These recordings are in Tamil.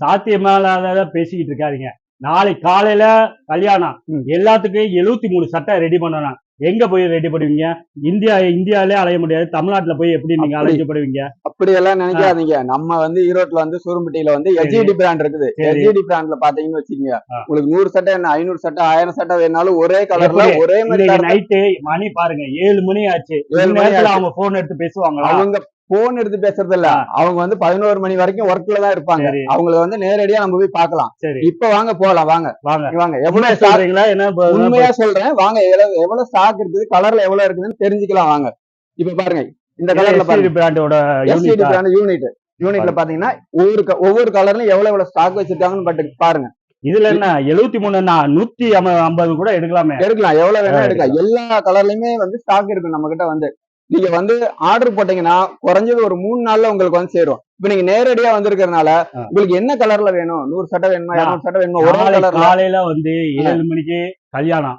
சாத்தியமில்லாத பேசிக்கிட்டு இருக்காதீங்க. நாளைக்கு காலையில கல்யாணம், எல்லாத்துக்கும் 73 சட்டை ரெடி பண்ணணும். எங்க போய் ரெடி பண்ணுவீங்க? இந்தியாவிலே அலைய முடியாது. தமிழ்நாட்டுல போய் எப்படி நீங்க அலைஞ்சப்படுவீங்க? அப்படி எல்லாம் நினைக்காதீங்க. நம்ம ஈரோட்ல சூரம்பட்டியில எஸ்ஜிடி பிராண்ட் இருக்குது. எஸ்ஜிடி பிராண்ட்ல பாத்தீங்கன்னு வச்சுக்கீங்க, உங்களுக்கு 100 சட்டை என்ன 500 சட்டை 1000 சட்டை வேணாலும் ஒரே கலர்ல ஒரே மாதிரி. நைட்டு மணி பாருங்க 7 மணி ஆச்சு. 7 மணி அவங்க போன் எடுத்து பேசுவாங்க. அவங்க போன் எடுத்து பேசுறது இல்ல, அவங்க 11 மணி வரைக்கும் ஒர்க்ல தான் இருப்பாங்க. அவங்களை நேரடியா நம்ம போய் பார்க்கலாம். இப்ப வாங்க போலாம், வாங்க வாங்க. எவ்வளவு சொல்றீங்களா? என்ன உண்மையா சொல்றேன், வாங்க. எவ்வளவு ஸ்டாக் இருக்குது, கலர்ல எவ்வளவு இருக்குதுன்னு தெரிஞ்சுக்கலாம் வாங்க. இப்ப பாருங்க, இந்த கலர்ல பாருங்க, பிராண்டோட யூனிட்ல பாத்தீங்கன்னா ஒவ்வொரு கலர்லயும் எவ்வளவு ஸ்டாக் வச்சிருக்காங்கன்னு பாருங்க. இதுல என்ன 73 150 கூட எடுக்கலாம். எவ்வளவு வேணா எடுக்கலாம். எல்லா கலர்லயுமே ஸ்டாக் இருக்கு நம்ம கிட்ட. நீங்க ஆர்டர் போட்டீங்கன்னா குறைஞ்சது ஒரு 3 நாள்ல உங்களுக்கு சேரும். இப்ப நீங்க நேரடியா வந்திருக்கிறதுனால உங்களுக்கு என்ன கலர்ல வேணும்? 100 சட்டை வேணுமா, 200 சட்டை வேணுமா? ஒரு காலையில 7 மணிக்கு கல்யாணம்,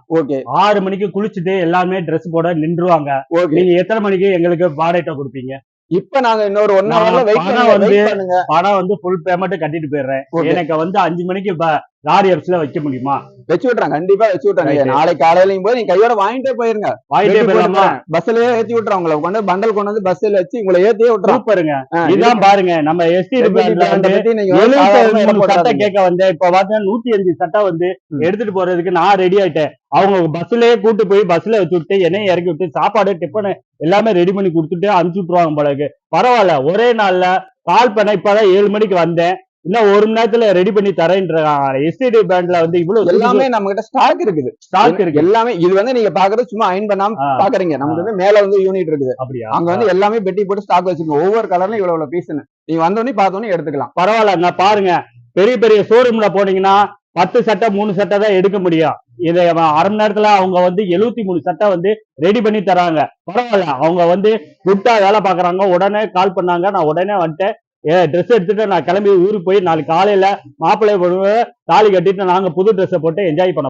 6 மணிக்கு குளிச்சுட்டு எல்லாமே ட்ரெஸ் போட நின்றுவாங்க. நீங்க எத்தனை மணிக்கு எங்களுக்கு வாடகை கொடுப்பீங்க? இப்ப நாங்க இன்னொரு 1 ஹவர்ல பணம் ஃபுல் பேமெண்ட் கட்டிட்டு போயிடுறேன். எனக்கு 5 மணிக்கு லாரி ஆபீஸ்ல வைக்க முடியுமா? வச்சு விட்டுறாங்க, கண்டிப்பா வச்சு விட்டுறாங்க. நாளைக்கு காலையிலயும் போது நீங்க கையோட வாங்கிட்டே போயிருங்க. பஸ்லயே ஏத்தி விட்டுறோம். உங்களை பண்டல் கொண்டு பஸ்ல வச்சு உங்களை ஏத்தியே விட்டுறோம். பாருங்க, இதான் பாருங்க. நம்ம எஸ்டி சட்டை கேட்க வந்தேன். இப்ப பாத்தீங்கன்னா 105 சட்டை எடுத்துட்டு போறதுக்கு நான் ரெடி ஆயிட்டேன். அவங்க பஸ்லயே கூட்டு போய் பஸ்ல வச்சு விட்டு என்னையும் இறக்கி விட்டு சாப்பாடு டிஃபன் எல்லாமே ரெடி பண்ணி கொடுத்துட்டு அனுப்பிச்சு விட்டுருவாங்க போலக்கு. பரவாயில்ல, ஒரே நாள்ல கால் பண்ண இப்பதான் 7 மணிக்கு வந்தேன், இன்னும் 1 மணி நேரத்துல ரெடி பண்ணி தரேன்றாங்க. எஸ்டிடி பிராண்ட்ல இவ்வளவு எல்லாமே நம்ம கிட்ட ஸ்டாக் இருக்குது. எல்லாமே இது நீங்க பாக்குறது சும்மா அயன் பண்ணாம பாக்குறீங்க. நமக்கு மேல யூனிட் இருக்குது. அப்படியா? அங்க எல்லாமே பெட்டி போட்டு ஸ்டாக் வச்சிருக்கோம். ஒவ்வொரு கலர்லயும் இவ்வளவு பீஸ் நீங்க வந்தோடனே பார்த்தோன்னே எடுத்துக்கலாம். பரவாயில்ல, பாருங்க, பெரிய பெரிய ஷோரூம்ல போனீங்கன்னா 10 சட்டை 3 சட்டை தான் எடுக்க முடியும். இதை அரை மணி நேரத்துல அவங்க 73 சட்டை ரெடி பண்ணி தராங்க. பரவாயில்ல, அவங்க குட்டா வேலை பாக்குறாங்க. உடனே கால் பண்ணாங்க, நான் உடனே வந்துட்டேன். ட்ரெஸ் எடுத்துட்டு நான் கிளம்பி ஊருக்கு போய் நாளைக்கு காலையில மாப்பிள்ளை தாலி கட்டிட்டு நாங்க புது ட்ரெஸ்ஸை போட்டு என்ஜாய் பண்ணோம்.